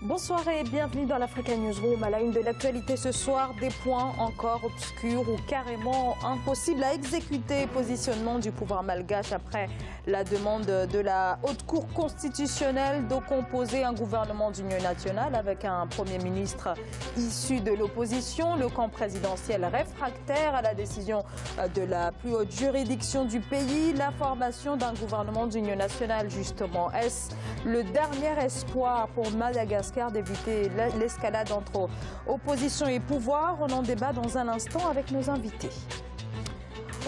Bonsoir et bienvenue dans l'Africa Newsroom. À la une de l'actualité ce soir, des points encore obscurs ou carrément impossibles à exécuter. Positionnement du pouvoir malgache après la demande de la Haute Cour constitutionnelle de composer un gouvernement d'union nationale avec un Premier ministre issu de l'opposition. Le camp présidentiel réfractaire à la décision de la plus haute juridiction du pays. La formation d'un gouvernement d'union nationale, justement. Est-ce le dernier espoir pour Madagascar d'éviter l'escalade entre opposition et pouvoir? On en débat dans un instant avec nos invités.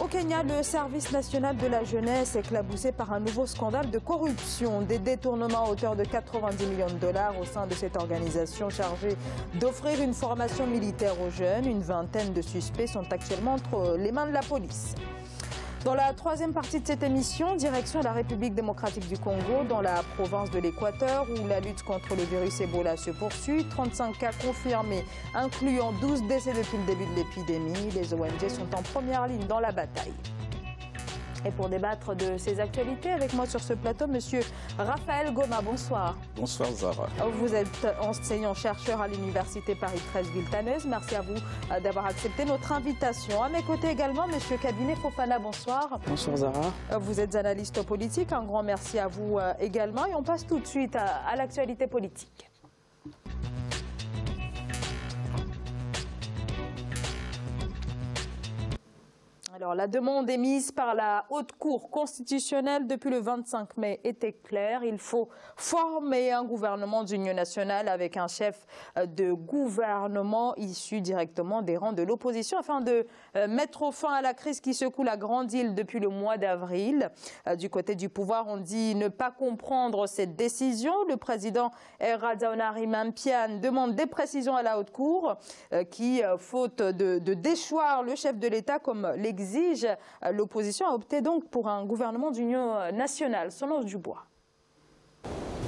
Au Kenya, le service national de la jeunesse est éclaboussé par un nouveau scandale de corruption. Des détournements à hauteur de 90 millions de dollars au sein de cette organisation chargée d'offrir une formation militaire aux jeunes. Une vingtaine de suspects sont actuellement entre les mains de la police. Dans la troisième partie de cette émission, direction la République démocratique du Congo, dans la province de l'Équateur, où la lutte contre le virus Ebola se poursuit. 35 cas confirmés, incluant 12 décès depuis le début de l'épidémie. Les ONG sont en première ligne dans la bataille. Et pour débattre de ces actualités, avec moi sur ce plateau, Monsieur Raphaël Goma. Bonsoir. Bonsoir Zara. Vous êtes enseignant-chercheur à l'Université Paris 13 Villetaneuse. Merci à vous d'avoir accepté notre invitation. À mes côtés également, Monsieur Kabinet Fofana. Bonsoir. Bonsoir Zara. Vous êtes analyste politique. Un grand merci à vous également. Et on passe tout de suite à l'actualité politique. Alors, la demande émise par la Haute Cour constitutionnelle depuis le 25 mai était claire. Il faut former un gouvernement d'union nationale avec un chef de gouvernement issu directement des rangs de l'opposition afin de mettre fin à la crise qui secoue la Grande Île depuis le mois d'avril. Du côté du pouvoir, on dit ne pas comprendre cette décision. Le président Radzaonari Mampiane demande des précisions à la Haute Cour qui, faute de déchoir le chef de l'État comme l'exige, l'opposition a opté donc pour un gouvernement d'union nationale, Solange Dubois.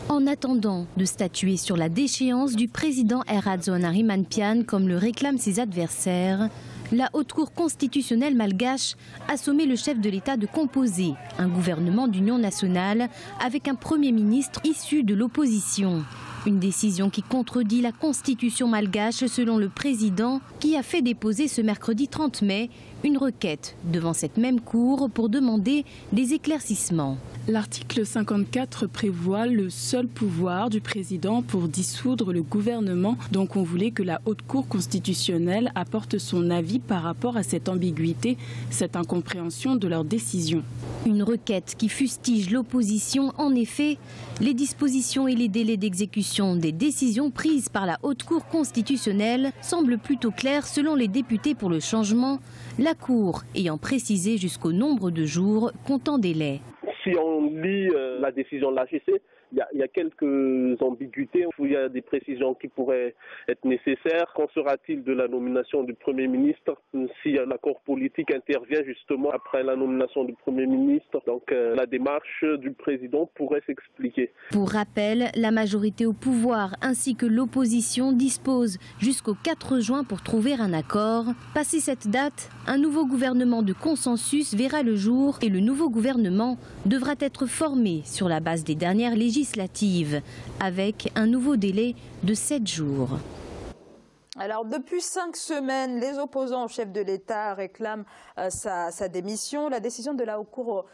En attendant de statuer sur la déchéance du président Radzaonari Mampiane, comme le réclament ses adversaires, la Haute Cour constitutionnelle malgache a sommé le chef de l'État de composer un gouvernement d'union nationale avec un Premier ministre issu de l'opposition. Une décision qui contredit la constitution malgache selon le président qui a fait déposer ce mercredi 30 mai une requête devant cette même cour pour demander des éclaircissements. L'article 54 prévoit le seul pouvoir du président pour dissoudre le gouvernement. Donc on voulait que la Haute Cour constitutionnelle apporte son avis par rapport à cette ambiguïté, cette incompréhension de leur décision. Une requête qui fustige l'opposition. En effet, les dispositions et les délais d'exécution des décisions prises par la Haute Cour constitutionnelle semblent plutôt clairs selon les députés pour le changement, la Cour ayant précisé jusqu'au nombre de jours comptant délai. Si on lit la décision de l'HCC, il y a quelques ambiguïtés, il y a des précisions qui pourraient être nécessaires. Qu'en sera-t-il de la nomination du Premier ministre si l'accord politique intervient justement après la nomination du Premier ministre? Donc la démarche du président pourrait s'expliquer. Pour rappel, la majorité au pouvoir ainsi que l'opposition disposent jusqu'au 4 juin pour trouver un accord. Passé cette date, un nouveau gouvernement de consensus verra le jour et le nouveau gouvernement devra être formé sur la base des dernières législatives, avec un nouveau délai de 7 jours. Alors, depuis 5 semaines, les opposants au chef de l'État réclament sa démission. La décision de la Haute Cour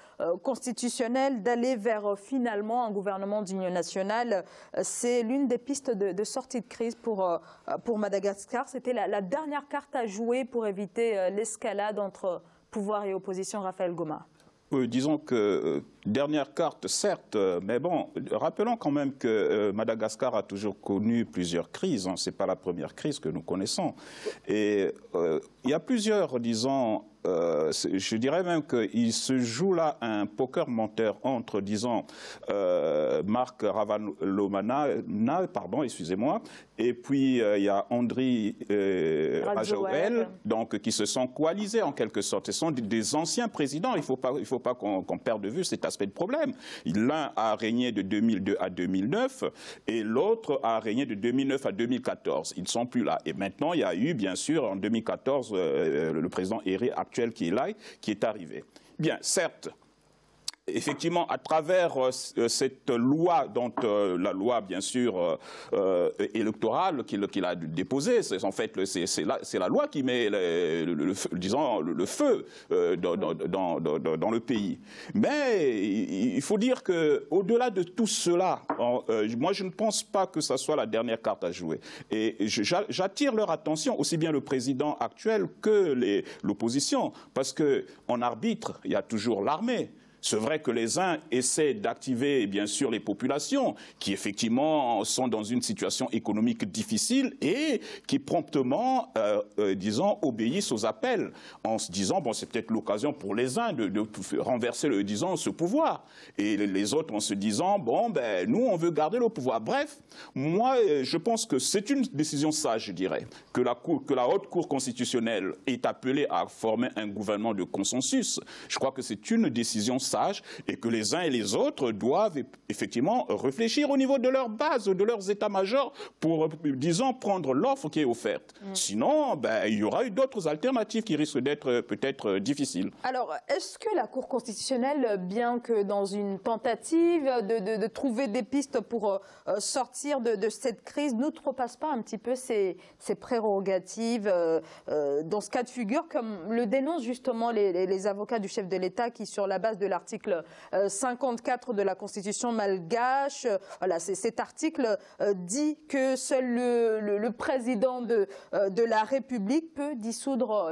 constitutionnelle d'aller vers finalement un gouvernement d'union nationale, c'est l'une des pistes de sortie de crise pour Madagascar. C'était la dernière carte à jouer pour éviter l'escalade entre pouvoir et opposition. Raphaël Goma. Disons que dernière carte, certes, mais bon, rappelons quand même que Madagascar a toujours connu plusieurs crises. Ce n'est pas la première crise que nous connaissons. Et il y a plusieurs, disons, je dirais même qu'il se joue là un poker menteur entre, disons, Marc Ravalomanana, pardon, excusez-moi, et puis il y a Andry Rajoelina, donc qui se sont coalisés en quelque sorte. Ce sont des anciens présidents. Il ne faut pas qu'on perde de vue cet aspect de problème. L'un a régné de 2002 à 2009 et l'autre a régné de 2009 à 2014. Ils ne sont plus là. Et maintenant, il y a eu, bien sûr, en 2014, le président Héré actuel qui est là, qui est arrivé. Bien, certes, effectivement, à travers cette loi, dont la loi, bien sûr, électorale qu'il a déposée, en fait, c'est la loi qui met, le feu dans le pays. Mais il faut dire qu'au-delà de tout cela, moi, je ne pense pas que ça soit la dernière carte à jouer. Et j'attire leur attention, aussi bien le président actuel que l'opposition, parce qu'en arbitre, il y a toujours l'armée. C'est vrai que les uns essaient d'activer, bien sûr, les populations qui, effectivement, sont dans une situation économique difficile et qui promptement, disons, obéissent aux appels en se disant, bon, c'est peut-être l'occasion pour les uns de renverser, disons, ce pouvoir. Et les autres en se disant, bon, ben, nous, on veut garder le pouvoir. Bref, moi, je pense que c'est une décision sage, je dirais, que la Haute Cour constitutionnelle est appelée à former un gouvernement de consensus. Je crois que c'est une décision sage et que les uns et les autres doivent effectivement réfléchir au niveau de leur base, de leurs états-majors pour, disons, prendre l'offre qui est offerte. Sinon, ben, il y aura eu d'autres alternatives qui risquent d'être peut-être difficiles. Alors, est-ce que la Cour constitutionnelle, bien que dans une tentative de trouver des pistes pour sortir de cette crise, n'outrepasse pas un petit peu ses prérogatives dans ce cas de figure, comme le dénoncent justement les avocats du chef de l'État qui, sur la base de l'article 54 de la Constitution malgache, voilà, cet article dit que seul le président de la République peut dissoudre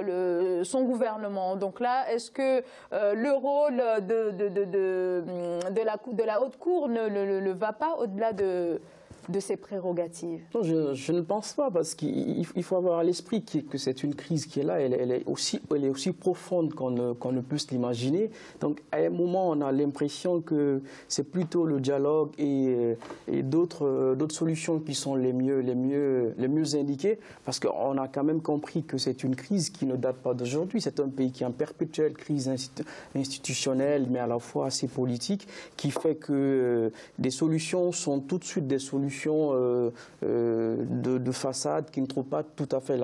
son gouvernement. Donc là, est-ce que le rôle de la Haute Cour ne va pas au-delà de ses prérogatives? Non, je ne pense pas, parce qu'il faut avoir à l'esprit que c'est une crise qui est là, elle est aussi profonde qu'on ne peut se l'imaginer. Donc à un moment, on a l'impression que c'est plutôt le dialogue et d'autres solutions qui sont les mieux indiquées, parce qu'on a quand même compris que c'est une crise qui ne date pas d'aujourd'hui. C'est un pays qui est en perpétuelle crise institutionnelle, mais à la fois assez politique, qui fait que des solutions sont tout de suite des solutions de façade qui ne trouvent pas tout à fait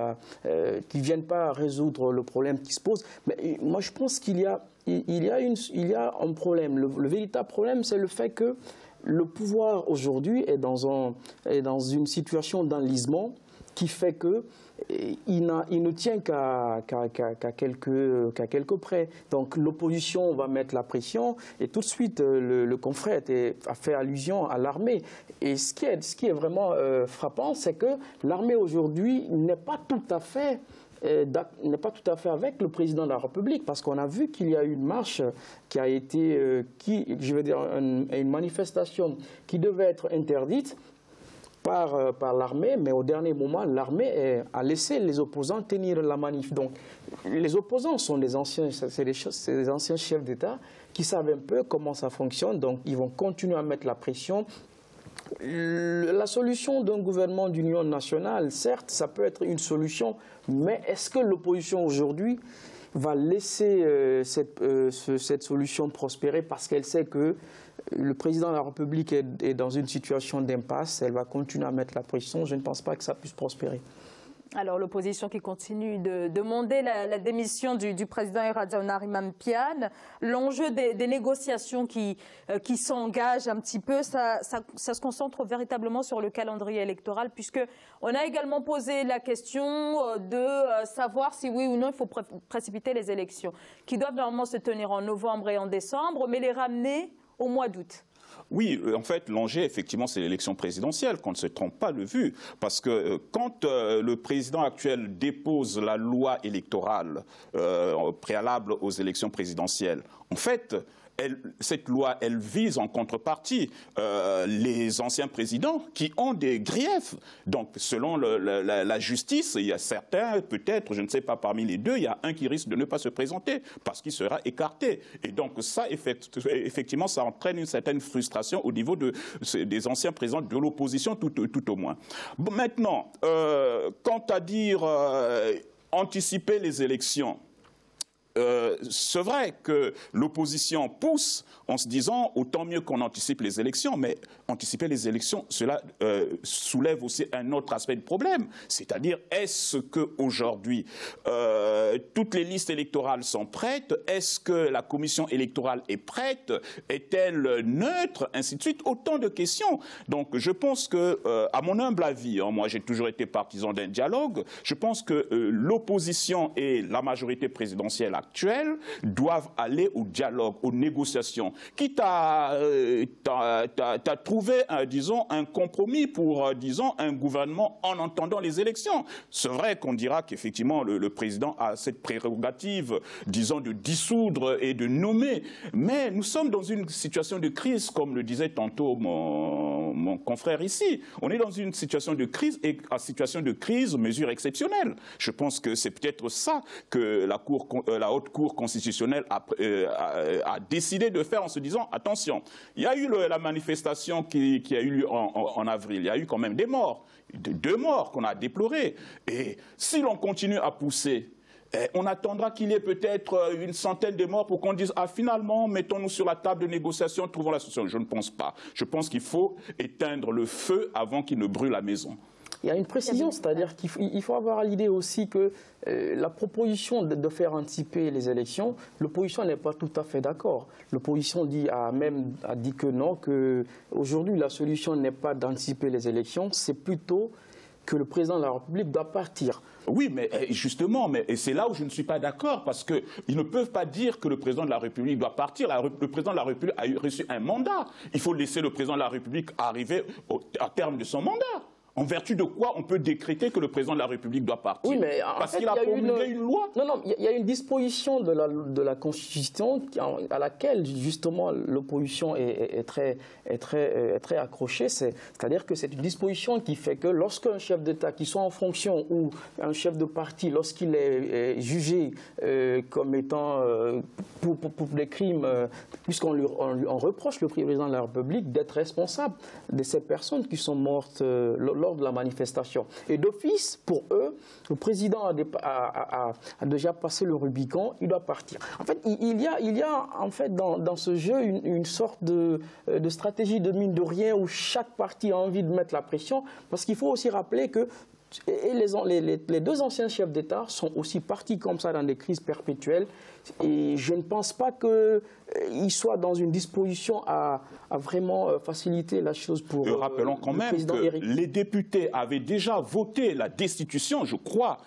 qui ne viennent pas résoudre le problème qui se pose. Mais moi, je pense qu'il y a un problème. Le véritable problème, c'est le fait que le pouvoir aujourd'hui est dans une situation d'enlisement qui fait que il ne tient qu'à quelques près. Donc l'opposition va mettre la pression et tout de suite le confrère a fait allusion à l'armée. Et ce qui est vraiment frappant, c'est que l'armée aujourd'hui n'est pas tout à fait avec le président de la République, parce qu'on a vu qu'il y a eu une marche qui a été, une manifestation qui devait être interdite par l'armée, mais au dernier moment, l'armée a laissé les opposants tenir la manif. Donc, les opposants sont des anciens chefs d'État qui savent un peu comment ça fonctionne, donc ils vont continuer à mettre la pression. La solution d'un gouvernement d'union nationale, certes, ça peut être une solution, mais est-ce que l'opposition aujourd'hui va laisser cette solution prospérer parce qu'elle sait que le président de la République est dans une situation d'impasse, elle va continuer à mettre la pression. Je ne pense pas que ça puisse prospérer. Alors l'opposition qui continue de demander la démission du président Eradzaouna Rimampiane, l'enjeu des négociations qui s'engagent un petit peu, ça se concentre véritablement sur le calendrier électoral, puisqu'on a également posé la question de savoir si oui ou non il faut précipiter les élections, qui doivent normalement se tenir en novembre et en décembre, mais les ramener au mois d'août. Oui, en fait, l'enjeu, effectivement, c'est l'élection présidentielle, qu'on ne se trompe pas de vue. Parce que quand le président actuel dépose la loi électorale préalable aux élections présidentielles, en fait, cette loi, elle vise en contrepartie les anciens présidents qui ont des griefs. Donc, selon la justice, il y a certains, peut-être, je ne sais pas, parmi les deux, il y a un qui risque de ne pas se présenter parce qu'il sera écarté. Et donc, ça, effectivement, ça entraîne une certaine frustration au niveau des anciens présidents de l'opposition, tout au moins. Bon, maintenant, quant à dire anticiper les élections, c'est vrai que l'opposition pousse en se disant autant mieux qu'on anticipe les élections, mais anticiper les élections, cela soulève aussi un autre aspect de problème, c'est-à-dire est-ce qu'aujourd'hui toutes les listes électorales sont prêtes, est-ce que la commission électorale est prête, est-elle neutre, ainsi de suite, autant de questions. Donc je pense que, à mon humble avis, moi j'ai toujours été partisan d'un dialogue, je pense que l'opposition et la majorité présidentielle actuelle doivent aller au dialogue, aux négociations, quitte à trouver, disons, un compromis pour, disons, un gouvernement en entendant les élections. C'est vrai qu'on dira qu'effectivement le président a cette prérogative, disons, de dissoudre et de nommer, mais nous sommes dans une situation de crise, comme le disait tantôt mon confrère ici. On est dans une situation de crise, et en situation de crise, mesure exceptionnelle. Je pense que c'est peut-être ça que la Haute Cour constitutionnelle a décidé de faire en se disant, attention, il y a eu la manifestation qui a eu lieu en avril, il y a eu quand même des morts, 2 morts qu'on a déplorées. Et si l'on continue à pousser, on attendra qu'il y ait peut-être une centaine de morts pour qu'on dise « Ah, finalement, mettons-nous sur la table de négociation, trouvons la solution ». Je ne pense pas. Je pense qu'il faut éteindre le feu avant qu'il ne brûle la maison. Il y a une précision, c'est-à-dire qu'il faut avoir l'idée aussi que la proposition de faire anticiper les élections, l'opposition n'est pas tout à fait d'accord. L'opposition a dit que non, qu'aujourd'hui la solution n'est pas d'anticiper les élections, c'est plutôt que le président de la République doit partir. Oui, mais justement, et c'est là où je ne suis pas d'accord, parce qu'ils ne peuvent pas dire que le président de la République doit partir. Le président de la République a reçu un mandat. Il faut laisser le président de la République arriver à terme de son mandat. En vertu de quoi on peut décréter que le président de la République doit partir? Oui, mais parce qu'il a promulgué une loi. Non, il y a une disposition de la Constitution à laquelle justement l'opposition est très accrochée. C'est-à-dire que c'est une disposition qui fait que lorsqu'un chef d'État, qui soit en fonction, ou un chef de parti, lorsqu'il est jugé comme étant pour des crimes, puisqu'on reproche le président de la République d'être responsable de ces personnes qui sont mortes lors de la manifestation. Et d'office, pour eux, le président a déjà passé le Rubicon, il doit partir. En fait, il y a en fait dans ce jeu une sorte de stratégie de mine de rien où chaque parti a envie de mettre la pression, parce qu'il faut aussi rappeler que les 2 anciens chefs d'État sont aussi partis comme ça dans des crises perpétuelles, et je ne pense pas qu'ils soient dans une disposition à vraiment faciliter la chose pour rappelons quand même que les députés avaient déjà voté la destitution, je crois,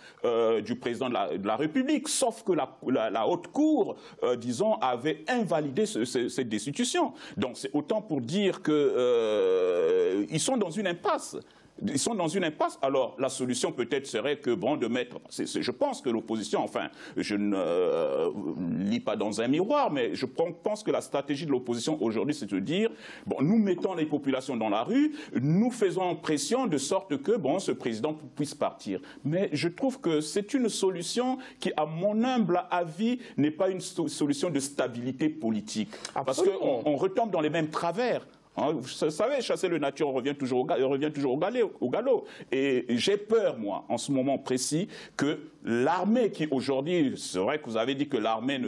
du président de la République, sauf que la Haute Cour, disons, avait invalidé cette destitution. Donc c'est autant pour dire qu'ils sont dans une impasse. Ils sont dans une impasse. Alors, la solution peut-être serait que, bon, de mettre... je pense que l'opposition, enfin, je ne lis pas dans un miroir, mais je pense que la stratégie de l'opposition aujourd'hui, c'est de dire, bon, nous mettons les populations dans la rue, nous faisons pression de sorte que, bon, ce président puisse partir. Mais je trouve que c'est une solution qui, à mon humble avis, n'est pas une solution de stabilité politique. Absolument. Parce qu'on retombe dans les mêmes travers. Vous savez, chasser le nature, on revient toujours au galop. Et j'ai peur, moi, en ce moment précis, que l'armée qui aujourd'hui, c'est vrai que vous avez dit que l'armée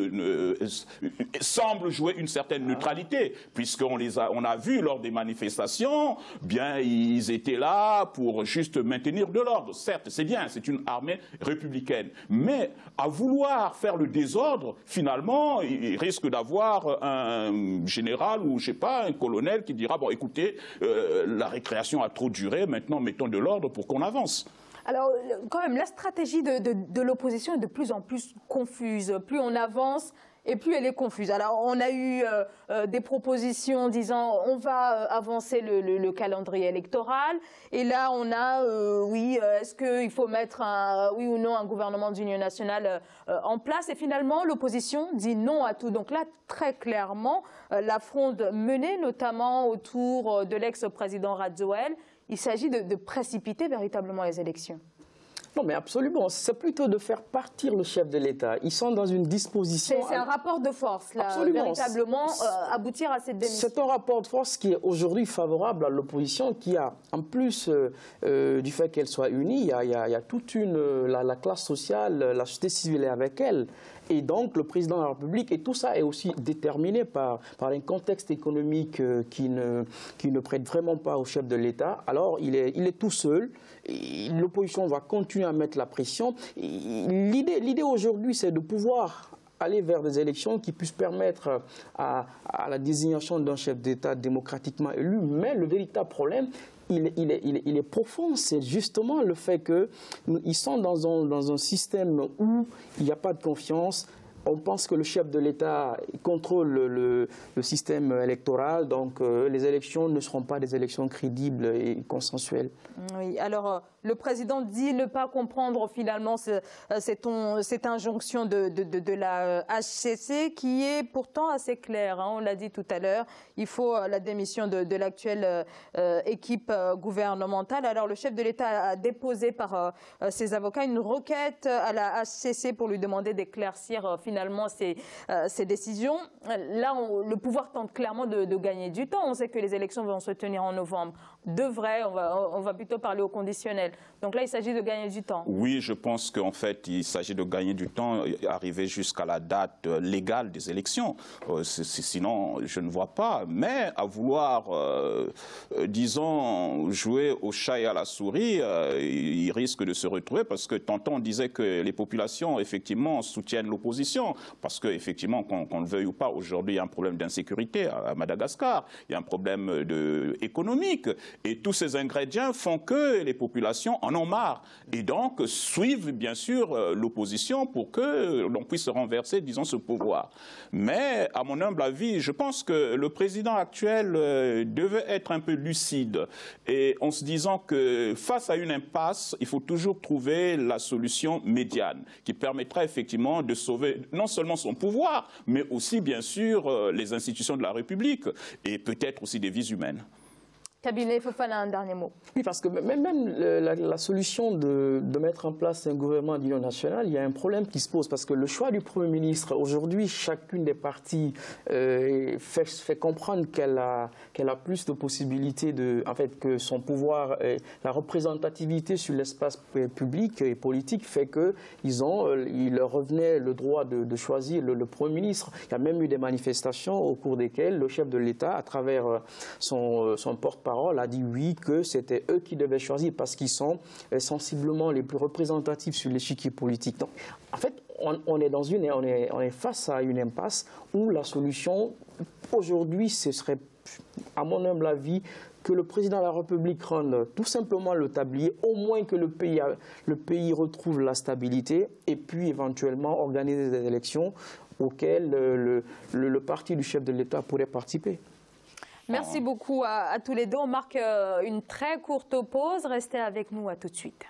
semble jouer une certaine neutralité, puisqu'on a vu lors des manifestations, bien, ils étaient là pour juste maintenir de l'ordre. Certes, c'est bien, c'est une armée républicaine. Mais à vouloir faire le désordre, finalement, il risque d'avoir un général ou, je sais pas, un colonel qui dira, bon, écoutez, la récréation a trop duré, maintenant mettons de l'ordre pour qu'on avance. Alors, quand même, la stratégie de l'opposition est de plus en plus confuse. Plus on avance, et plus elle est confuse. Alors, on a eu des propositions disant on va avancer le calendrier électoral. Et là, on a, oui, est-ce qu'il faut mettre, oui ou non, un gouvernement d'union nationale en place? Et finalement, l'opposition dit non à tout. Donc là, très clairement, la fronde menée, notamment autour de l'ex-président Radzoel, il s'agit de précipiter véritablement les élections. Non, mais absolument. C'est plutôt de faire partir le chef de l'État. Ils sont dans une disposition... C'est un rapport de force, là, absolument. Véritablement, aboutir à cette démission. C'est un rapport de force qui est aujourd'hui favorable à l'opposition, qui a, en plus du fait qu'elle soit unie, il y a toute la classe sociale, la société civile est avec elle. Et donc, le président de la République, et tout ça est aussi déterminé par un contexte économique qui ne prête vraiment pas au chef de l'État. Alors, il est tout seul. L'opposition va continuer à mettre la pression. L'idée aujourd'hui, c'est de pouvoir aller vers des élections qui puissent permettre à la désignation d'un chef d'État démocratiquement élu. Mais le véritable problème, il est profond. C'est justement le fait qu'ils sont dans un système où il n'y a pas de confiance. On pense que le chef de l'État contrôle le système électoral, donc les élections ne seront pas des élections crédibles et consensuelles. Oui, alors le président dit ne pas comprendre finalement cette injonction de la HCC qui est pourtant assez claire, hein, on l'a dit tout à l'heure, il faut la démission de l'actuelle équipe gouvernementale. Alors le chef de l'État a déposé par ses avocats une requête à la HCC pour lui demander d'éclaircir finalement ces décisions. Là, le pouvoir tente clairement de gagner du temps. On sait que les élections vont se tenir en novembre. On va plutôt parler au conditionnel. Donc là, il s'agit de gagner du temps. Oui, je pense qu'en fait, il s'agit de gagner du temps, arriver jusqu'à la date légale des élections. Sinon, je ne vois pas. Mais à vouloir, disons, jouer au chat et à la souris, il risque de se retrouver parce que tantôt on disait que les populations, effectivement, soutiennent l'opposition. Parce qu'effectivement, qu'on le veuille ou pas, aujourd'hui, il y a un problème d'insécurité à Madagascar. Il y a un problème économique. Et tous ces ingrédients font que les populations en ont marre. Et donc, suivent, bien sûr, l'opposition pour que l'on puisse renverser, disons, ce pouvoir. Mais, à mon humble avis, je pense que le président actuel devait être un peu lucide. Et en se disant que face à une impasse, il faut toujours trouver la solution médiane qui permettra effectivement de sauver non seulement son pouvoir, mais aussi, bien sûr, les institutions de la République et peut-être aussi des vies humaines. Cabinet Fofana, un dernier mot. Oui, parce que même la solution de mettre en place un gouvernement d'union nationale, il y a un problème qui se pose. Parce que le choix du Premier ministre, aujourd'hui, chacune des parties fait comprendre qu'elle a plus de possibilités, que son pouvoir, la représentativité sur l'espace public et politique fait qu'il leur revenait le droit de choisir le Premier ministre. Il y a même eu des manifestations au cours desquelles le chef de l'État, à travers son porte-parole, a dit oui, que c'était eux qui devaient choisir parce qu'ils sont sensiblement les plus représentatifs sur l'échiquier politique. Donc, en fait, on est face à une impasse où la solution, aujourd'hui, ce serait, à mon humble avis, que le président de la République rende tout simplement le tablier, au moins que le pays retrouve la stabilité et puis éventuellement organiser des élections auxquelles le parti du chef de l'État pourrait participer. Merci beaucoup à tous les deux. On marque une très courte pause. Restez avec nous, à tout de suite.